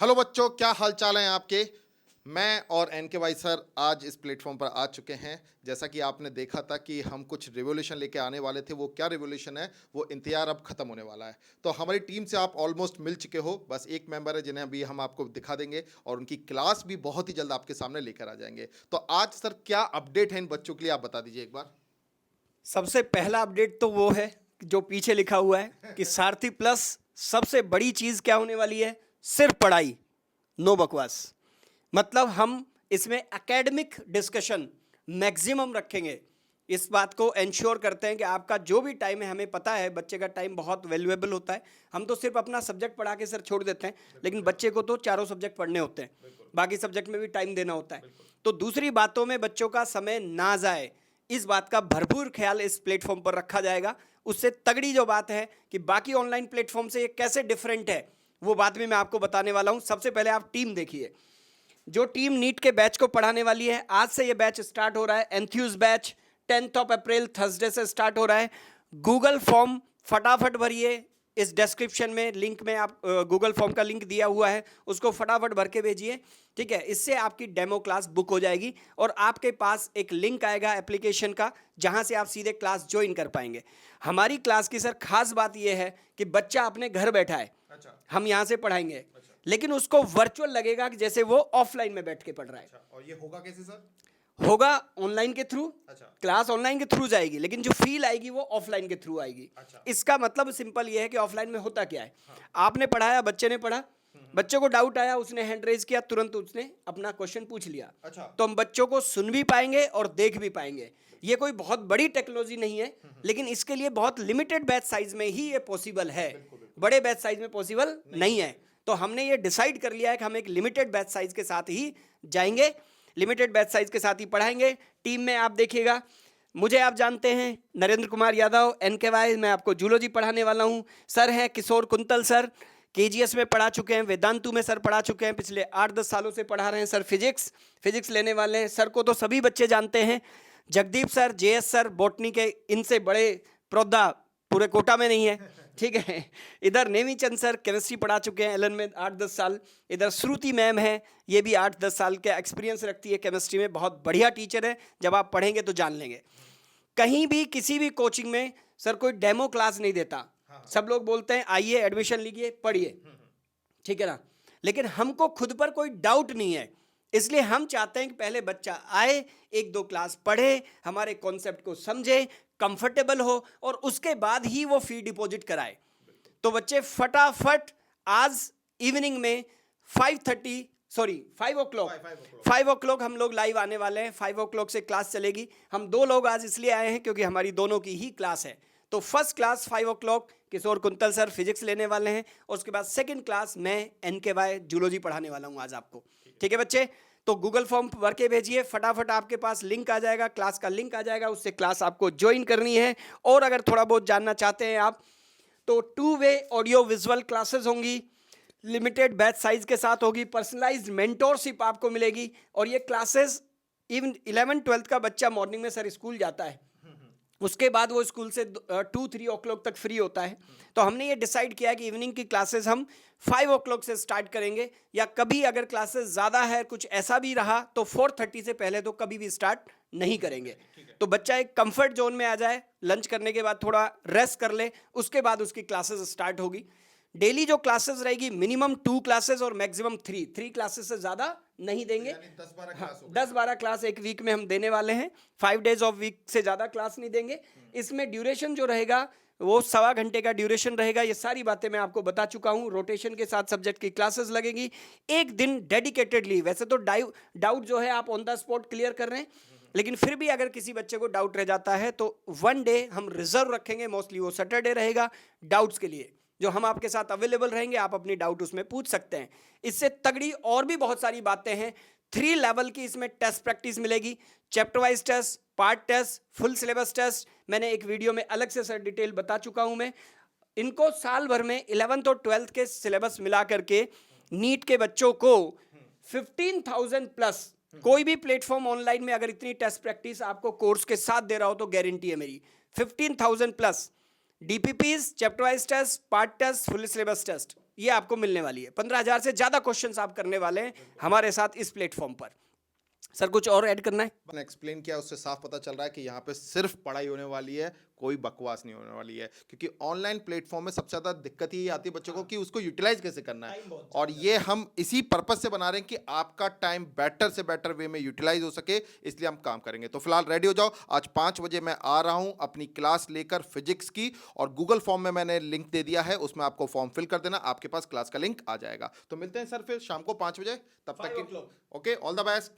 Hello बच्चों, क्या हाल चाल हैं आपके। मैं और एन के वाई सर आज इस प्लेटफॉर्म पर आ चुके हैं। जैसा कि आपने देखा था कि हम कुछ रिवोल्यूशन लेके आने वाले थे। वो क्या रिवोल्यूशन है, वो इंतजार अब खत्म होने वाला है। तो हमारी टीम से आप ऑलमोस्ट मिल चुके हो। बस एक मेंबर है जिन्हें अभी हम आपको दिखा देंगे और उनकी क्लास भी बहुत ही जल्द आपके सामने लेकर आ जाएंगे। तो आज सर क्या अपडेट है इन बच्चों के लिए, आप बता दीजिए एक बार। सबसे पहला अपडेट तो वो है जो पीछे लिखा हुआ है कि सारथी प्लस सबसे बड़ी चीज क्या होने वाली है, सिर्फ पढ़ाई, नो बकवास। मतलब हम इसमें एकेडमिक डिस्कशन मैक्सिमम रखेंगे। इस बात को इंश्योर करते हैं कि आपका जो भी टाइम है, हमें पता है बच्चे का टाइम बहुत वैल्यूएबल होता है। हम तो सिर्फ अपना सब्जेक्ट पढ़ा के सर छोड़ देते हैं, लेकिन बच्चे को तो चारों सब्जेक्ट पढ़ने होते हैं, बाकी सब्जेक्ट में भी टाइम देना होता है। तो दूसरी बातों में बच्चों का समय ना जाए, इस बात का भरपूर ख्याल इस प्लेटफॉर्म पर रखा जाएगा। उससे तगड़ी जो बात है कि बाकी ऑनलाइन प्लेटफॉर्म से ये कैसे डिफरेंट है, वो बात भी मैं आपको बताने वाला हूं। सबसे पहले आप टीम देखिए। जो टीम नीट के बैच को पढ़ाने वाली है, आज से ये बैच स्टार्ट हो रहा है। एंथ्यूज बैच 10 अप्रैल थर्सडे से स्टार्ट हो रहा है। गूगल फॉर्म फटाफट भरिए। इस डिस्क्रिप्शन में लिंक में आप गूगल फॉर्म का लिंक दिया हुआ है, उसको फटाफट भर के भेजिए। ठीक है, इससे आपकी डेमो क्लास बुक हो जाएगी और आपके पास एक लिंक आएगा एप्लीकेशन का, जहां से आप सीधे क्लास ज्वाइन कर पाएंगे। हमारी क्लास की सर खास बात यह है कि बच्चा अपने घर बैठा है, हम यहां से पढ़ाएंगे, लेकिन उसको वर्चुअल लगेगा कि जैसे वो ऑफलाइन में बैठ के पढ़ रहा है। और ये होगा कैसे सर? होगा ऑनलाइन के थ्रू। अच्छा। क्लास ऑनलाइन के थ्रू जाएगी, लेकिन जो फील आएगी वो ऑफलाइन के थ्रू आएगी। अच्छा। इसका मतलब सिंपल ये है कि ऑफलाइन में होता क्या है, आपने पढ़ाया, बच्चे ने पढ़ा, बच्चे को डाउट आया, उसने हैंड रेज किया, तुरंत उसने अपना क्वेश्चन पूछ लिया। अच्छा। तो हम बच्चों को सुन भी पाएंगे और देख भी पाएंगे। ये कोई बहुत बड़ी टेक्नोलॉजी नहीं है, लेकिन इसके लिए बहुत लिमिटेड बैच साइज में ही ये पॉसिबल है। बड़े बैच साइज में पॉसिबल नहीं है। तो हमने ये डिसाइड कर लिया है कि हम एक लिमिटेड बैच साइज के साथ ही जाएंगे, लिमिटेड बैच साइज के साथ ही पढ़ाएंगे। टीम में आप देखिएगा, मुझे आप जानते हैं, नरेंद्र कुमार यादव, एनकेवाई, मैं आपको जूलॉजी पढ़ाने वाला हूं। सर हैं किशोर कुंतल सर, केजीएस में पढ़ा चुके हैं, वेदांतु में सर पढ़ा चुके हैं, पिछले 8-10 सालों से पढ़ा रहे हैं सर। फिजिक्स लेने वाले हैं सर को तो सभी बच्चे जानते हैं। Jagdeep sir, JS sir, botany के, इनसे बड़े प्रौधा पूरे कोटा में नहीं है। ठीक है, इधर नेमीचंद सर केमिस्ट्री पढ़ा चुके हैं एलन में 8-10 साल। इधर श्रुति मैम है, ये भी 8-10 साल का एक्सपीरियंस रखती है केमिस्ट्री में, बहुत बढ़िया टीचर है, जब आप पढ़ेंगे तो जान लेंगे। कहीं भी किसी भी कोचिंग में सर कोई डेमो क्लास नहीं देता। सब लोग बोलते हैं आइए एडमिशन लीजिए पढ़िए, ठीक है ना, लेकिन हमको खुद पर कोई डाउट नहीं है, इसलिए हम चाहते हैं कि पहले बच्चा आए, 1-2 क्लास पढ़े, हमारे कॉन्सेप्ट को समझे, कंफर्टेबल हो, और उसके बाद ही वो फी डिपॉजिट कराए। तो बच्चे फटाफट आज इवनिंग में 5 o'clock हम लोग लाइव आने वाले हैं। 5 o'clock से क्लास चलेगी। हम 2 लोग आज इसलिए आए हैं क्योंकि हमारी दोनों की ही क्लास है। तो फर्स्ट क्लास 5 o'clock किशोर कुंतल सर फिजिक्स लेने वाले हैं, और उसके बाद सेकंड क्लास मैं एनकेवाई जूलॉजी पढ़ाने वाला हूं आज आपको। ठीक है बच्चे, तो गूगल फॉर्म भर के भेजिए, फटाफट आपके पास लिंक आ जाएगा, क्लास का लिंक आ जाएगा, उससे क्लास आपको ज्वाइन करनी है। और अगर थोड़ा बहुत जानना चाहते हैं आप, तो 2 वे ऑडियो विजुअल क्लासेस होंगी, लिमिटेड बैच साइज के साथ होगी, पर्सनलाइज्ड मेंटोरशिप आपको मिलेगी। और ये क्लासेस इवन 11th-12th का बच्चा मॉर्निंग में सर स्कूल जाता है, उसके बाद वो स्कूल से 2-3 o'clock तक फ्री होता है। तो हमने ये डिसाइड किया कि इवनिंग की क्लासेस हम 5 o'clock से स्टार्ट करेंगे, या कभी अगर क्लासेस ज़्यादा है, कुछ ऐसा भी रहा, तो 4:30 से पहले तो कभी भी स्टार्ट नहीं करेंगे। तो बच्चा एक कंफर्ट जोन में आ जाए, लंच करने के बाद थोड़ा रेस्ट कर ले, उसके बाद उसकी क्लासेस स्टार्ट होगी। डेली जो क्लासेस रहेगी मिनिमम 2 क्लासेस और मैक्सिमम 3 क्लासेस से ज़्यादा नहीं देंगे। 10-12 क्लास एक वीक में हम देने वाले हैं। 5 days ऑफ वीक से ज़्यादा क्लास नहीं देंगे। इसमें ड्यूरेशन जो रहेगा वो 1.25 घंटे का ड्यूरेशन रहेगा। ये सारी बातें मैं आपको बता चुका हूँ। रोटेशन के साथ सब्जेक्ट की क्लासेस लगेगी। एक दिन डेडिकेटेडली, वैसे तो डाउट जो है आप ऑन द स्पॉट क्लियर कर रहे हैं, लेकिन फिर भी अगर किसी बच्चे को डाउट रह जाता है तो 1 डे हम रिजर्व रखेंगे, मोस्टली वो सैटरडे रहेगा डाउट्स के लिए, जो हम आपके साथ अवेलेबल रहेंगे, आप अपनी डाउट उसमें पूछ सकते हैं। इससे तगड़ी और भी बहुत सारी बातें हैं। 3 लेवल की इसमें टेस्ट प्रैक्टिस मिलेगी, chapter wise test, part test, full syllabus test. मैंने एक वीडियो में अलग से सर डिटेल बता चुका हूं मैं। इनको साल भर में 11th और 12th के सिलेबस मिला करके नीट के बच्चों को 15,000 प्लस, कोई भी प्लेटफॉर्म ऑनलाइन में अगर इतनी टेस्ट प्रैक्टिस आपको कोर्स के साथ दे रहा हो तो गारंटी है मेरी, 15,000 plus DPPs, chapter wise test, part test, full syllabus test, ये आपको मिलने वाली है। 15,000 से ज़्यादा क्वेश्चंस आप करने वाले हैं हमारे साथ इस प्लेटफॉर्म पर। सर कुछ और ऐड करना है? मैंने एक्सप्लेन किया, उससे साफ पता चल रहा है कि यहाँ पे सिर्फ पढ़ाई होने वाली है, कोई बकवास नहीं होने वाली है। क्योंकि ऑनलाइन प्लेटफॉर्म में सबसे ज़्यादा दिक्कत ही आती है बच्चों को कि उसको यूटिलाइज कैसे करना है। और ये हम इसी पर्पज से बना रहे हैं कि आपका टाइम बेटर से बेटर वे में यूटिलाइज हो सके, इसलिए हम काम करेंगे। तो फिलहाल रेडी हो जाओ, आज 5 बजे मैं आ रहा हूँ अपनी क्लास लेकर फिजिक्स की, और गूगल फॉर्म में मैंने लिंक दे दिया है, उसमें आपको फॉर्म फिल कर देना, आपके पास क्लास का लिंक आ जाएगा। तो मिलते हैं सर फिर शाम को 5 बजे, तब तक ओके, ऑल द बेस्ट।